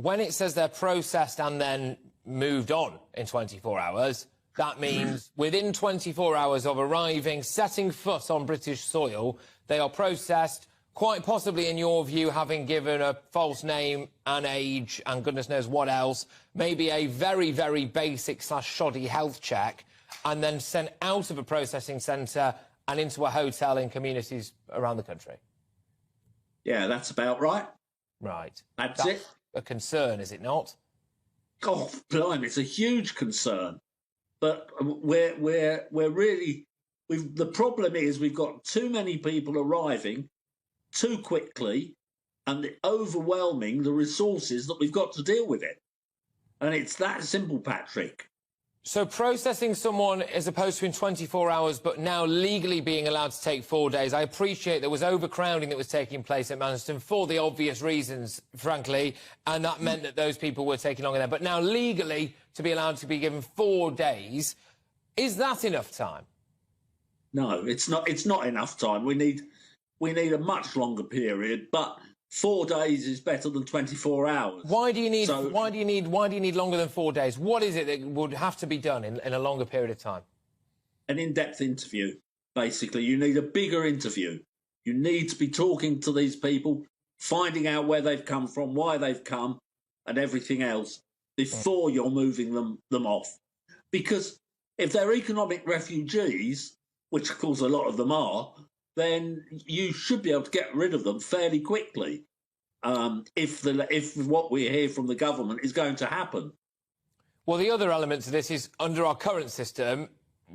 When it says they're processed and then moved on in 24 hours, that means within 24 hours of arriving, setting foot on British soil, they are processed, quite possibly, in your view, having given a false name and age and goodness knows what else, maybe a very, very basic / shoddy health check, and then sent out of a processing centre and into a hotel in communities around the country. Yeah, that's about right. Right. That's it. A concern, is it not? Oh, blimey, it's a huge concern. But we're really... the problem is we've got too many people arriving too quickly and overwhelming the resources that we've got to deal with it. And it's that simple, Patrick. So processing someone as opposed to in 24 hours, but now legally being allowed to take 4 days. I appreciate there was overcrowding that was taking place at Manston for the obvious reasons, frankly, and that meant that those people were taking longer there. But now legally to be allowed to be given 4 days, is that enough time? No, it's not. It's not enough time. We need a much longer period, but 4 days is better than 24 hours. Why do you need longer than 4 days? What is it that would have to be done in a longer period of time? An in-depth interview, basically. You need a bigger interview. You need to be talking to these people, finding out where they've come from, why they've come, and everything else before you're moving them off. Because if they're economic refugees, which of course a lot of them are, then you should be able to get rid of them fairly quickly if what we hear from the government is going to happen. Well, the other element to this is, under our current system,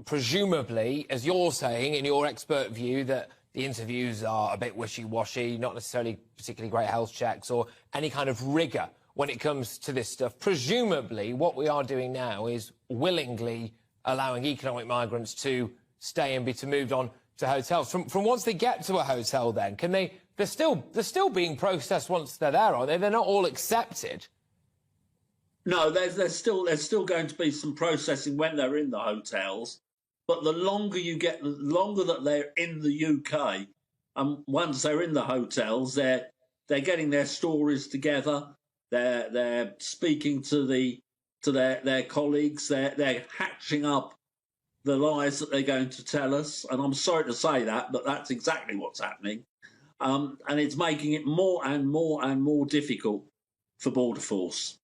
presumably, as you're saying, in your expert view, that the interviews are a bit wishy-washy, not necessarily particularly great health checks or any kind of rigour when it comes to this stuff. Presumably, what we are doing now is willingly allowing economic migrants to stay and be moved on to hotels. From once they get to a hotel, then they're still being processed once they're there, aren't they? They're not all accepted. No, there's still going to be some processing when they're in the hotels, but the longer that they're in the UK, and once they're in the hotels, they're getting their stories together. They're speaking to their colleagues. They're hatching up the lies that they're going to tell us, and I'm sorry to say that, but that's exactly what's happening. And it's making it more and more and more difficult for Border Force.